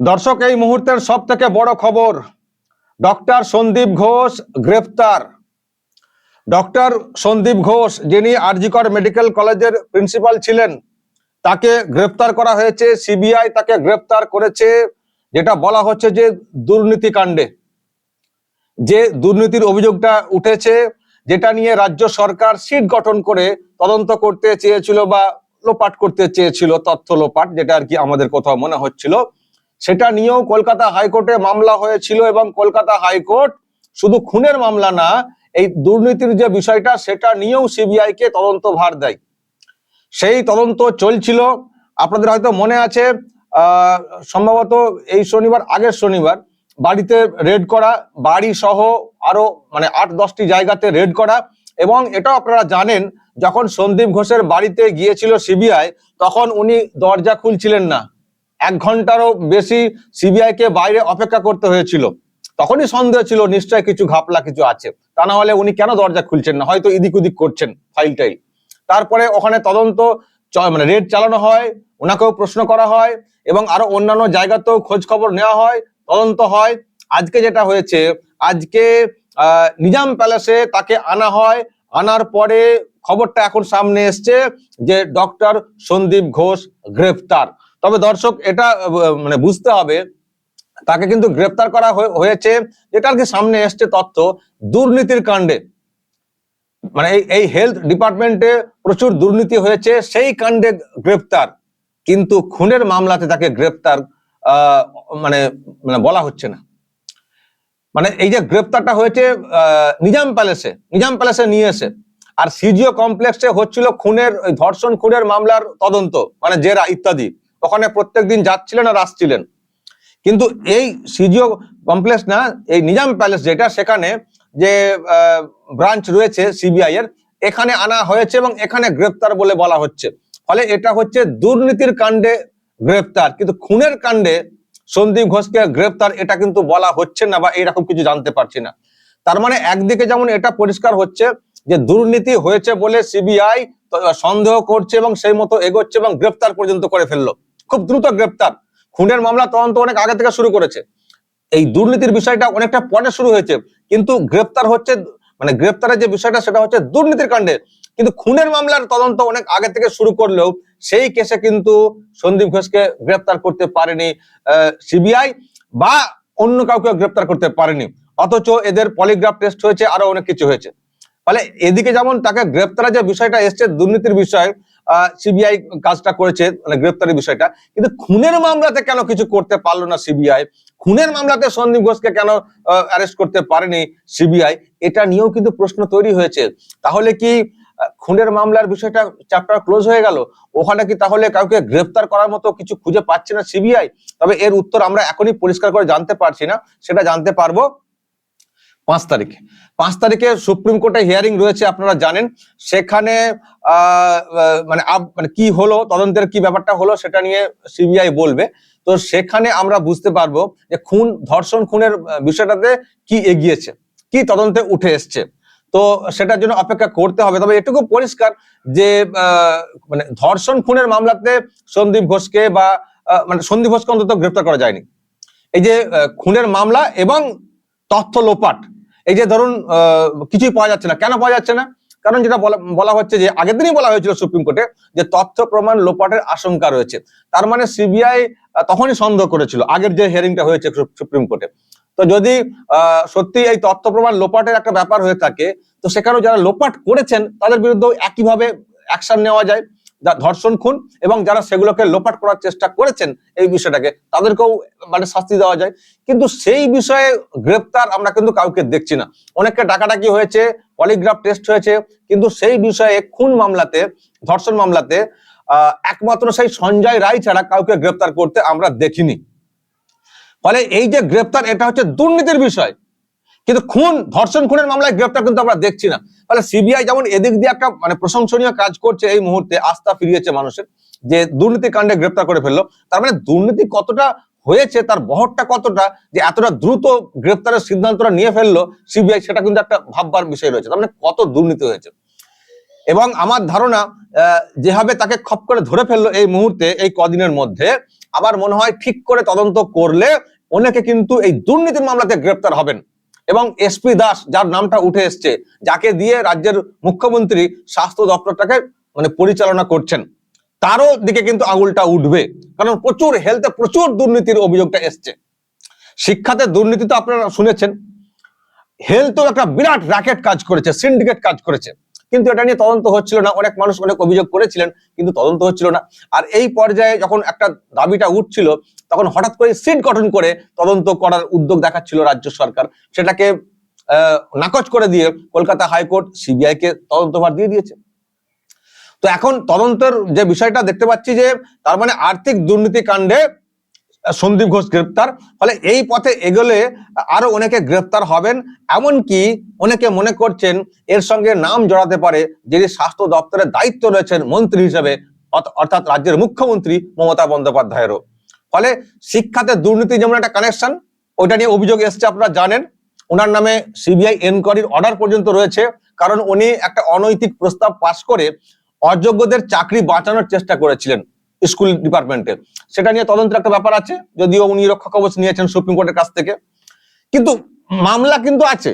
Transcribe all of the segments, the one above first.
দর্শক, এই মুহূর্তের সব থেকে বড় খবর, ডক্টর সন্দীপ ঘোষ গ্রেফতার। ডক্টর সন্দীপ ঘোষ, যিনি আরজিকর মেডিকেল কলেজের প্রিন্সিপাল ছিলেন, তাকে গ্রেফতার করা হয়েছে। সিবিআই তাকে গ্রেফতার করেছে, যেটা বলা হচ্ছে যে দুর্নীতি কাণ্ডে, যে দুর্নীতির অভিযোগটা উঠেছে, যেটা নিয়ে রাজ্য সরকার সিট গঠন করে তদন্ত করতে চেয়েছিল বা লোপাট করতে চেয়েছিল, তথ্য লোপাট, যেটা আর কি আমাদের কোথাও মনে হচ্ছিল। সেটা নিয়েও কলকাতা হাইকোর্টে মামলা হয়েছিল এবং কলকাতা হাইকোর্ট শুধু খুনের মামলা না, এই দুর্নীতির যে বিষয়টা সেটা নিয়েও সিবিআই কে তদন্ত ভার দেয়। সেই তদন্ত চলছিল। আপনাদের হয়তো মনে আছে, সম্ভবত এই শনিবার, আগের শনিবার বাড়িতে রেড করা, বাড়ি সহ আরো 8-10টি জায়গাতে রেড করা। এবং এটাও আপনারা জানেন, যখন সন্দীপ ঘোষের বাড়িতে গিয়েছিল সিবিআই, তখন উনি দরজা খুলছিলেন না। 1 ঘন্টারও বেশি সিবিআই কে বাইরে অপেক্ষা করতে হয়েছিল। তখনই সন্দেহ ছিল নিশ্চয় কিছু ঘাপলা কিছু আছে, তা না হলে উনি কেন দরজা খুলছেন না, হয়তো এদিক ওদিক করছেন ফাইল টাইল। তারপরে ওখানে তদন্ত রেড চালানো হয়, ওনাকেও প্রশ্ন করা হয় এবং আরো অন্যান্য জায়গাতেও খোঁজ খবর নেওয়া হয়, তদন্ত হয়। আজকে যেটা হয়েছে, আজকে নিজাম প্যালেসে তাকে আনা হয়। আনার পরে খবরটা এখন সামনে এসছে যে ডক্টর সন্দীপ ঘোষ গ্রেফতার। তবে দর্শক, এটা বুঝতে হবে, তাকে কিন্তু গ্রেফতার করা হয়েছে, যেটা আর কি সামনে এসছে তথ্য, দুর্নীতির কাণ্ডে। এই হেলথ ডিপার্টমেন্টে প্রচুর দুর্নীতি হয়েছে, সেই কাণ্ডে গ্রেফতার। কিন্তু খুনের মামলাতে তাকে গ্রেফতার বলা হচ্ছে না। এই যে গ্রেফতারটা হয়েছে নিজাম প্যালেসে নিয়ে এসে, আর সিজিও কমপ্লেক্সে হচ্ছিল খুনের, ধর্ষণ খুনের মামলার তদন্ত, জেরা ইত্যাদি। ওখানে প্রত্যেকদিন যাচ্ছিলেন আর আসছিলেন। কিন্তু এই সিজিও কমপ্লেক্স না, এই নিজাম প্যালেস যেটা, সেখানে যে ব্রাঞ্চ রয়েছে সিবিআই এর, এখানে আনা হয়েছে এবং এখানে গ্রেফতার বলে বলা হচ্ছে। ফলে এটা হচ্ছে দুর্নীতির কাণ্ডে গ্রেফতার, কিন্তু খুনের কাণ্ডে সন্দীপ ঘোষকে গ্রেফতার এটা কিন্তু বলা হচ্ছে না, বা এরকম কিছু জানতে পারছি না। তার একদিকে যেমন এটা পরিষ্কার হচ্ছে যে দুর্নীতি হয়েছে বলে সিবিআই সন্দেহ করছে এবং সেই মতো এগোচ্ছে এবং গ্রেফতার পর্যন্ত করে ফেললো, খুব দ্রুত গ্রেফতার। খুনের মামলা তদন্ত অনেক আগে থেকে শুরু করেছে, এই দুর্নীতির বিষয়টা অনেকটা পরে শুরু হয়েছে, কিন্তু গ্রেফতার হচ্ছে, গ্রেফতারের যে বিষয়টা সেটা হচ্ছে দুর্নীতির কাণ্ডে। কিন্তু খুনের মামলার তদন্ত অনেক আগে থেকে শুরু করলেও সেই কেসে কিন্তু সন্দীপ ঘোষকে গ্রেফতার করতে পারেনি সিবিআই, বা অন্য কাউকে গ্রেফতার করতে পারেনি। অথচ এদের পলিগ্রাফ টেস্ট হয়েছে, আরো অনেক কিছু হয়েছে। ফলে এদিকে যেমন তাকে গ্রেফতারের যে বিষয়টা এসছে দুর্নীতির বিষয়, সিবিআই কাজটা করেছে, গ্রেফতারের বিষয়টা, কিন্তু খুনের মামলাতে কেন কিছু করতে পারলো না সিবিআই? খুনের মামলাতে সন্দীপ ঘোষকে কেন অ্যারেস্ট করতে পারেনি সিবিআই? এটা নিয়েও কিন্তু প্রশ্ন তৈরি হয়েছে। তাহলে কি খুনের মামলার বিষয়টা চ্যাপ্টার ক্লোজ হয়ে গেল? ওখানে কি তাহলে কাউকে গ্রেফতার করার মতো কিছু খুঁজে পাচ্ছে না সিবিআই? তবে এর উত্তর আমরা এখনই পরিষ্কার করে জানতে পারছি না, সেটা জানতে পারবো 5 তারিখে। 5 তারিখে সুপ্রিম কোর্টে হিয়ারিং রয়েছে, আপনারা জানেন। সেখানে কি হলো, তদন্তের কি ব্যাপারটা হলো, সেটা নিয়ে সিবিআই বলবে। তো সেখানে আমরা বুঝতে পারবো যে ধর্ষণ খুনের বিষয়টাতে কি এগিয়েছে, কি তদন্তে উঠে এসছে। তো সেটার জন্য অপেক্ষা করতে হবে। তবে এটুকু পরিষ্কার যে ধর্ষণ খুনের মামলাতে সন্দীপ ঘোষকে বা সন্দীপ ঘোষকে অন্তত গ্রেফতার করা যায়নি। এই যে খুনের মামলা এবং তথ্য লোপাট, এই যে ধরুন কিছুই পাওয়া যাচ্ছে না, কেন পাওয়া যাচ্ছে না? কারণ যেটা বলা হচ্ছে যে আগের দিনই বলা হয়েছিল সুপ্রিম কোর্টে যে তথ্য প্রমাণ লোপাটের আশঙ্কা রয়েছে। তার সিবিআই তখনই সন্দেহ করেছিল, আগের যে হিয়ারিংটা হয়েছে সুপ্রিম কোর্টে। তো যদি সত্যি এই তথ্য প্রমাণ লোপাটের একটা ব্যাপার হয়ে থাকে, তো সেখানেও যারা লোপাট করেছেন তাদের বিরুদ্ধে একইভাবে অ্যাকশন নেওয়া যায়, ধর্ষণ খুন, এবং যারা সেগুলোকে লোপাট করার চেষ্টা করেছেন এই বিষয়টাকে, তাদেরকেও শাস্তি দেওয়া যায়। কিন্তু সেই বিষয়ে গ্রেফতার আমরা কিন্তু কাউকে দেখছি না। অনেককে ডাকাডাকি হয়েছে, পলিগ্রাফ টেস্ট হয়েছে, কিন্তু সেই বিষয়ে খুন মামলাতে, ধর্ষণ মামলাতে একমাত্র সেই সঞ্জয় রায় ছাড়া কাউকে গ্রেফতার করতে আমরা দেখিনি। ফলে এই যে গ্রেফতার, এটা হচ্ছে দুর্নীতির বিষয়, কিন্তু ধর্ষণ খুনের মামলায় গ্রেফতার কিন্তু আমরা দেখছি না। তাহলে সিবিআই যেমন এদিক দিয়ে একটা প্রশংসনীয় কাজ করছে, এই মুহূর্তে আস্থা ফিরিয়েছে মানুষের, যে দুর্নীতি কাণ্ডে গ্রেফতার করে ফেললো। তার দুর্নীতি কতটা হয়েছে, তার বহরটা কতটা, যে এতটা দ্রুত গ্রেফতারের সিদ্ধান্তটা নিয়ে ফেললো সিবিআই, সেটা কিন্তু একটা ভাববার বিষয় রয়েছে। তার কত দুর্নীতি হয়েছে। এবং আমার ধারণা যেভাবে তাকে খপ করে ধরে ফেললো এই মুহূর্তে, এই কদিনের মধ্যে, আমার মনে হয় ঠিক করে তদন্ত করলে অনেকে কিন্তু এই দুর্নীতির মামলাতে গ্রেপ্তার হবেন। এবং এসপি দাস, যার নামটা উঠে এসছে, যাকে দিয়ে রাজ্যের মুখ্যমন্ত্রী স্বাস্থ্য দপ্তরটাকে মানে পরিচালনা করছেন, তারও দিকে কিন্তু আঙুলটা উঠবে, কারণ প্রচুর হেলথে প্রচুর দুর্নীতির অভিযোগটা এসছে। শিক্ষাতে দুর্নীতি তো আপনারা শুনেছেন, হেলথও একটা বিরাট র্যাকেট কাজ করেছে, সিন্ডিকেট কাজ করেছে, কিন্তু এটা নিয়ে তদন্ত হচ্ছিল না। অনেক মানুষ অনেক অভিযোগ করেছিলেন, কিন্তু তদন্ত হচ্ছিল না। আর এই পর্যায়ে যখন একটা দাবিটা উঠছিল, তখন হঠাৎ করে সিট গঠন করে তদন্ত করার উদ্যোগ দেখাচ্ছিল রাজ্য সরকার, সেটাকে নাকচ করে দিয়ে কলকাতা হাইকোর্ট সিবিআই কে তদন্তভার দিয়ে দিয়েছে। তো এখন তদন্তের যে বিষয়টা দেখতে পাচ্ছি, যে তার মানে আর্থিক দুর্নীতি কাণ্ডে সন্দীপ ঘোষ গ্রেপ্তার, ফলে এই পথে এগোলে আরো অনেকে গ্রেপ্তার হবেন। এমনকি অনেকে মনে করছেন এর সঙ্গে নাম জড়াতে পারে যিনি স্বাস্থ্য দপ্তরের দায়িত্ব রয়েছেন মন্ত্রী হিসেবে, অর্থাৎ রাজ্যের মুখ্যমন্ত্রী মমতা বন্দ্যোপাধ্যায়েরও। ফলে শিক্ষাতে দুর্নীতি যেমন একটা কানেকশন, ওইটা নিয়ে অভিযোগ এসছে, আপনারা জানেন। ওনার নামে সিবিআই এনকোয়ারির অর্ডার পর্যন্ত রয়েছে, কারণ উনি একটা অনৈতিক প্রস্তাব পাশ করে অযোগ্যদের চাকরি বাঁচানোর চেষ্টা করেছিলেন স্কুল ডিপার্টমেন্টে। সেটা নিয়ে তদন্তের একটা ব্যাপার আছে, যদিও উনি রক্ষা কবচ নিয়েছেন সুপ্রিম কোর্টের কাছ থেকে, কিন্তু মামলা কিন্তু আছে।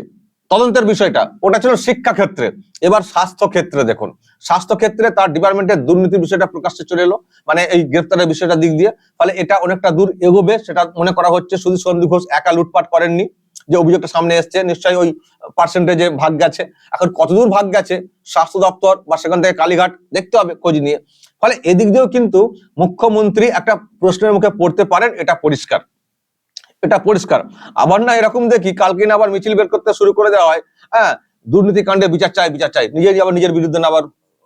তদন্তের বিষয়টা ওটা ছিল শিক্ষা ক্ষেত্রে, এবার স্বাস্থ্য ক্ষেত্রে দেখুন, স্বাস্থ্য ক্ষেত্রে তার ডিপার্টমেন্টের দুর্নীতির বিষয়টা প্রকাশ্যে চলে এলো, মানে এই গ্রেফতারের বিষয়টা দিক দিয়ে। ফলে এটা অনেকটা দূর এগোবে, সেটা মনে করা হচ্ছে। শুধু সন্দীপ ঘোষ একা লুটপাট করেননি, যে অভিযোগটা সামনে এসছে, নিশ্চয়ই ওই পার্সেন্টেজে ভাগ গেছে। এখন কতদূর ভাগ গেছে স্বাস্থ্য দপ্তর বা সেখান থেকে কালীঘাট, দেখতে হবে খোঁজ নিয়ে। ফলে এদিক দিয়েও কিন্তু মুখ্যমন্ত্রী একটা প্রশ্নের মুখে পড়তে পারেন, এটা পরিষ্কার, এটা পরিষ্কার। আবার না এরকম দেখি কালকে না আবার মিছিল বের করতে শুরু করে দেওয়া হয়, হ্যাঁ, দুর্নীতি কাণ্ডে বিচার চাই, বিচার চাই, নিজের বিরুদ্ধে না আবার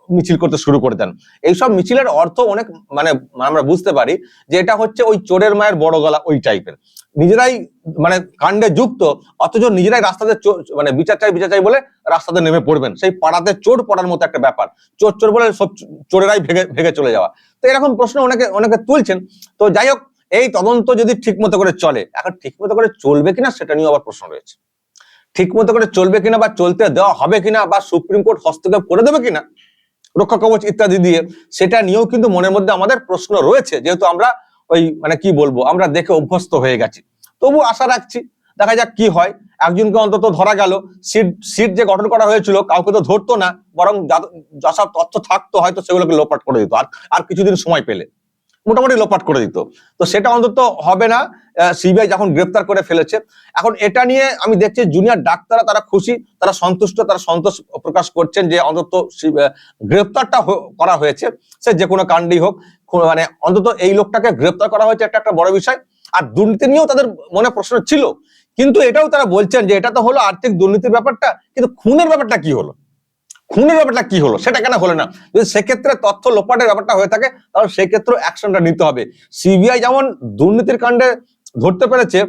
মিছিল করতে শুরু করে দেন। এইসব মিছিলের অর্থ অনেক মানে আমরা বুঝতে পারি যে এটা হচ্ছে ওই চোরের মায়ের বড় গলা, ওই টাইপের। নিজেরাই মানে কাণ্ডে যুক্ত, অথচ নিজেরাই রাস্তাতে মানে বিচার চাই বলে রাস্তাতে নেমে পড়বেন। সেই পাড়াতে চোর পড়ার মতো একটা ব্যাপার, চোর বলে সব চোরেরাই ভেগে চলে যাওয়া। তো এরকম প্রশ্ন অনেকে তুলছেন। তো যাই হোক, এই তদন্ত যদি ঠিক মতো করে চলে, এখন ঠিক মতো করে চলবে কিনা সেটা নিয়ে আবার প্রশ্ন রয়েছে। ঠিক মতো করে চলবে কিনা, বা চলতে দেওয়া হবে কিনা, বা সুপ্রিম কোর্ট হস্তক্ষেপ করে দেবে কিনা রক্ষা কবচ ইত্যাদি দিয়ে, সেটা নিয়েও কিন্তু মনের মধ্যে আমাদের প্রশ্ন রয়েছে। যেহেতু আমরা ওই মানে কি বলবো, আমরা দেখে অভ্যস্ত হয়ে গেছি, তবু আশা রাখছি, দেখা যাক কি হয়। একজনকে অন্তত ধরা গেল, সিট যে গঠন করা হয়েছিল কাউকে তো ধরতো না, বরং যা সব তথ্য থাকতো হয়তো সেগুলোকে লোপাট করে দিত, আর কিছুদিন সময় পেলে মোটামুটি লোপাট করে দিত। তো সেটা অন্তত হবে না, সিবিআই যখন গ্রেপ্তার করে ফেলেছে। এখন এটা নিয়ে আমি দেখছি জুনিয়র ডাক্তাররা তারা খুশি, তারা সন্তুষ্ট, তারা সন্তোষ প্রকাশ করছেন যে অন্তত গ্রেপ্তারটা করা হয়েছে, সে যে কোনো কাণ্ডই হোক, মানে অন্তত এই লোকটাকে গ্রেপ্তার করা হয়েছে, একটা বড় বিষয়। আর দুর্নীতি নিয়েও তাদের মনে প্রশ্ন ছিল, কিন্তু এটাও তারা বলছেন যে এটা তো হলো আর্থিক দুর্নীতির ব্যাপারটা, কিন্তু খুনের ব্যাপারটা কি হলো, খুনের ব্যাপারটা কি হলো, সেটা কেন হলো না? যদি সেক্ষেত্রে তথ্য লোপাটের ব্যাপারটা হয়ে থাকে, তাহলে সেক্ষেত্রে অ্যাকশনটা নিতে হবে। সিবিআই যেমন দুর্নীতির কাণ্ডে ধরতে পেরেছে,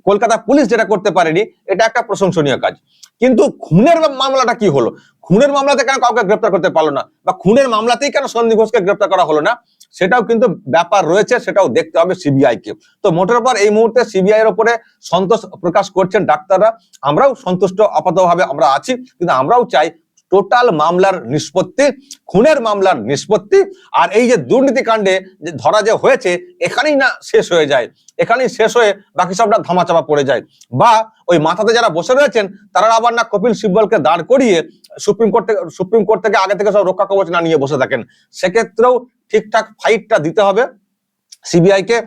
কলকাতা পুলিশ যেটা করতে পারেনি, এটা একটা প্রশংসনীয় কাজ। কিন্তু খুনের মামলাটা কি হলো, খুনের মামলাতে কেন কাউকে গ্রেপ্তার করতে পারলো না, বা খুনের মামলাতেই কেন সন্দীপ ঘোষকে গ্রেপ্তার করা হলো না, সেটাও কিন্তু ব্যাপার রয়েছে, সেটাও দেখতে হবে সিবিআই কে। তো মোটের উপর এই মুহূর্তে সিবিআই এর উপরে সন্তোষ প্রকাশ করছেন ডাক্তাররা, আমরাও সন্তুষ্ট আপাতভাবে আমরা আছি, কিন্তু আমরাও চাই টোটাল মামলার নিষ্পত্তি, খুনের মামলার নিষ্পত্তি। আর এই যে দুর্নীতি কাণ্ডে যে ধরা যে হয়েছে, এখানেই না শেষ হয়ে যায়, এখানেই শেষ হয়ে বাকি সবটা ধামাচাপা পড়ে যায়, বা ওই মাথাতে যারা বসে রয়েছেন তারা আবার না কপিল সিব্বলকে দাঁড় করিয়ে সুপ্রিম কোর্ট থেকে আগে থেকে সব রক্ষা কবচ না নিয়ে বসে থাকেন। সেক্ষেত্রেও ঠিকঠাক ফাইটটা দিতে হবে সিবিআই কে।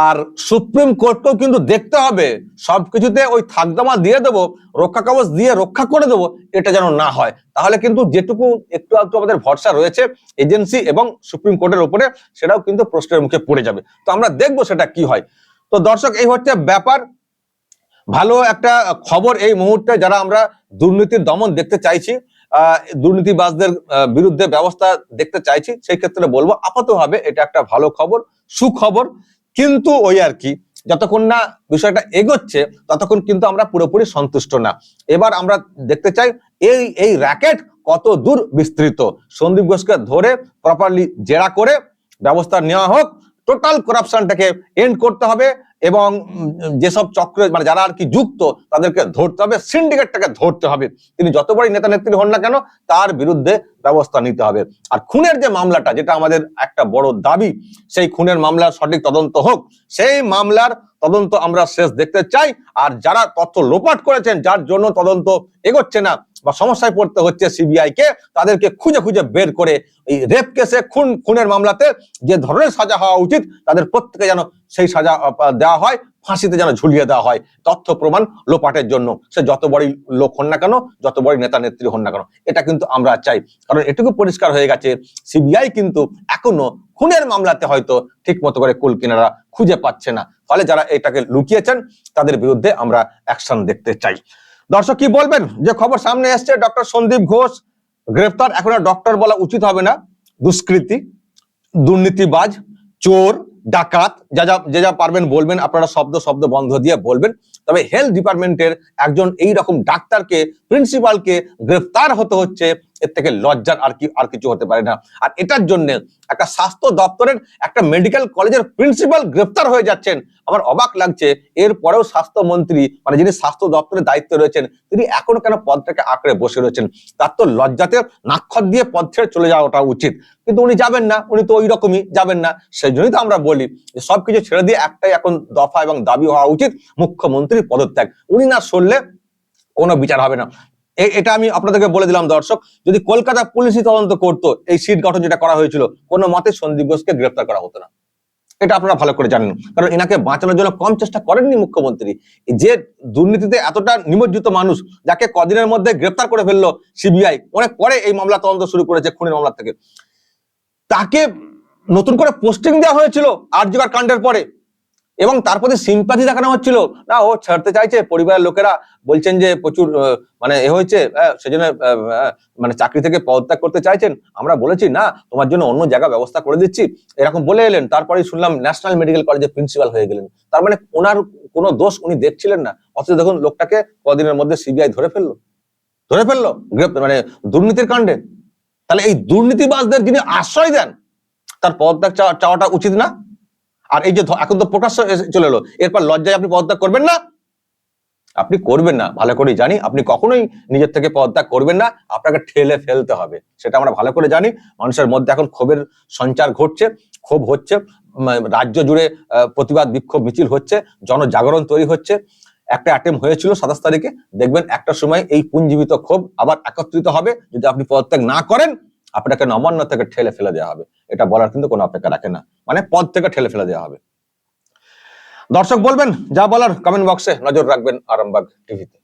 আর সুপ্রিম কোর্টকেও কিন্তু দেখতে হবে, সবকিছুতে ওই থাকদামা দিয়ে দেবো, রক্ষা কবচ দিয়ে রক্ষা করে দেবো, এটা যেন না হয়। তাহলে কিন্তু যেটুকু একটু আমাদের ভরসা রয়েছে এজেন্সি এবং সুপ্রিম কোর্টের উপরে, সেটাও কিন্তু প্রশ্নের মুখে পড়ে যাবে। তো আমরা দেখবো সেটা কি হয়। তো দর্শক, এই হচ্ছে ব্যাপার। ভালো একটা খবর এই মুহূর্তে, যারা আমরা দুর্নীতির দমন দেখতে চাইছি, দুর্নীতিবাজদের বিরুদ্ধে ব্যবস্থা দেখতে চাইছি, সেই ক্ষেত্রে বলবো আপাতভাবে এটা একটা ভালো খবর, সুখবর। কিন্তু ওই আর কি, যতক্ষণ না বিষয়টা এগোচ্ছে ততক্ষণ কিন্তু আমরা পুরোপুরি সন্তুষ্ট না। এবার আমরা দেখতে চাই এই র্যাকেট কত দূর বিস্তৃত। সন্দীপ ঘোষকে ধরে প্রপারলি জেরা করে ব্যবস্থা নেওয়া হোক, টোটাল করাপশনটাকে এন্ড করতে হবে। এবং যেসব চক্র মানে যারা আর কি যুক্ত তাদেরকে ধরতে হবে, সিন্ডিকেটটাকে ধরতে হবে। তিনি যত বড় নেতা নেত্রী হন না কেন তার বিরুদ্ধে ব্যবস্থা নিতে হবে। আর খুনের যে মামলাটা, যেটা আমাদের একটা বড় দাবি, সেই খুনের মামলার সঠিক তদন্ত হোক, সেই মামলার তদন্ত আমরা শেষ দেখতে চাই। আর যারা তথ্য লোপাট করেছেন, যার জন্য তদন্ত এগোচ্ছে না বা সমস্যায় পড়তে হচ্ছে সিবিআই কে, তাদেরকে খুঁজে খুঁজে বের করে এই রেপ কেসে খুনের মামলাতে যে ধরনের সাজা হওয়া উচিত তাদের প্রত্যেকে যেন সেই সাজা দেওয়া হয়, ফাঁসিতে যেন ঝুলিয়ে দেওয়া হয় তথ্য প্রমাণ লোপাটের জন্য। সে যত বড়ই লোক হন না কেন, যত বড় নেতা নেত্রী হন না কেন, এটা কিন্তু আমরা চাই। কারণ এটুকু পরিষ্কার হয়ে গেছে, সিবিআই কিন্তু এখনো খুনের মামলাতে হয়তো ঠিক মতো করে কুল কিনারা খুঁজে পাচ্ছে না। ফলে যারা এটাকে লুকিয়েছেন তাদের বিরুদ্ধে আমরা অ্যাকশন দেখতে চাই। দর্শক কি বলবেন? যে খবর সামনে এসছে, ডক্টর সন্দীপ ঘোষ গ্রেফতার। এখন আর ডক্টর বলা উচিত হবে না, দুষ্কৃতী, দুর্নীতিবাজ, চোর, ডাকাত, যে যা পারবেন বলবেন, আপনারা শব্দ বন্ধ দিয়ে বলবেন। তবে হেলথ ডিপার্টমেন্টের একজন এই রকম ডাক্তারকে, প্রিন্সিপালকে গ্রেফতার হতে হচ্ছে, এর থেকে লজ্জার আর কিছু হতে পারে না। আর এটার জন্য একটা স্বাস্থ্য দপ্তরের, একটা মেডিকেল কলেজের প্রিন্সিপাল গ্রেফতার হয়ে যাচ্ছেন। আমার অবাক লাগছে, এরপরেও স্বাস্থ্যমন্ত্রী মানে যিনি স্বাস্থ্য দপ্তরের দায়িত্বে রয়েছেন, তিনি এখনো কেন পদটাকে আঁকড়ে বসে রয়েছেন? তার তো লজ্জাতে নাক্ষর দিয়ে পদ ছেড়ে চলে যাওয়াটা উচিত, কিন্তু উনি যাবেন না, উনি তো ওই রকমই যাবেন না। সেই জন্যই তো আমরা বলি যে সবকিছু ছেড়ে দিয়ে একটাই এখন দফা এবং দাবি হওয়া উচিত, মুখ্যমন্ত্রীর পদত্যাগ। উনি না সরলে কোনো বিচার হবে না। এটা আমি আপনাদেরকে বলে দিলাম দর্শক, যদি কলকাতা পুলিশই তদন্ত করতো, এই সিট গঠন যেটা করা হয়েছিল, কোনো মতে সন্দীপ ঘোষকে গ্রেফতার করা হতো না। এটা আপনারা ভালো করে জানেন, কারণ এনাকে বাঁচানোর জন্য কম চেষ্টা করেননি মুখ্যমন্ত্রী। যে দুর্নীতিতে এতটা নিমজ্জিত মানুষ, যাকে কদিনের মধ্যে গ্রেফতার করে ফেললো সিবিআই, অনেক পরে এই মামলা তদন্ত শুরু করেছে খুনের মামলা থেকে, তাকে নতুন করে পোস্টিং দেওয়া হয়েছিল আরজি কর কাণ্ডের পরে, এবং তার প্রতি সিম্পাথি দেখানো হচ্ছিল না, ও ছাড়তে চাইছে, পরিবারের লোকেরা বলছেন যে প্রচুর মানে হয়েছে, সেজন্য মানে চাকরি থেকে পদত্যাগ করতে চাইছেন। আমরা বলেছি না, তোমার জন্য অন্য জায়গা ব্যবস্থা করে দিচ্ছি, এরকম বলে এলেন। তারপরে শুনলাম ন্যাশনাল মেডিকেল কলেজের প্রিন্সিপাল হয়ে গেলেন। তার মানে ওনার কোনো দোষ উনি দেখছিলেন না, অথচ দেখুন লোকটাকে কদিনের মধ্যে সিবিআই ধরে ফেললো মানে দুর্নীতির কাণ্ডে। তাহলে এই দুর্নীতিবাজদের যিনি আশ্রয় দেন, তার পদত্যাগ চাওয়াটা উচিত না? আর এই যে এখন তো প্রকাশ্য চলে এলো, এরপর লজ্জায় আপনি পদত্যাগ করবেন না? আপনি করবেন না, ভালো করে জানি। আপনি কখনোই নিজের থেকে পদত্যাগ করবেন না, আপনাকে ঠেলে ফেলতে হবে, সেটা আমরা ভালো করে জানি। মানুষের মধ্যে এখন ক্ষোভের সঞ্চার ঘটছে, ক্ষোভ হচ্ছে, রাজ্য জুড়ে প্রতিবাদ বিক্ষোভ মিছিল হচ্ছে, জনজাগরণ তৈরি হচ্ছে। একটা অ্যাটেম্প হয়েছিল 27 তারিখে, দেখবেন একটা সময় এই পুঞ্জীবিত ক্ষোভ আবার একত্রিত হবে। যদি আপনি পদত্যাগ না করেন, আপনাকে নবান্ন থেকে ঠেলে ফেলে দেওয়া হবে। এটা বলার কিন্তু কোনো অপেক্ষা রাখে না, মানে পদ থেকে ঠেলে ফেলে দেওয়া হবে। দর্শক বলবেন, যা বলার কমেন্ট বক্সে নজর রাখবেন আরামবাগ টিভিতে।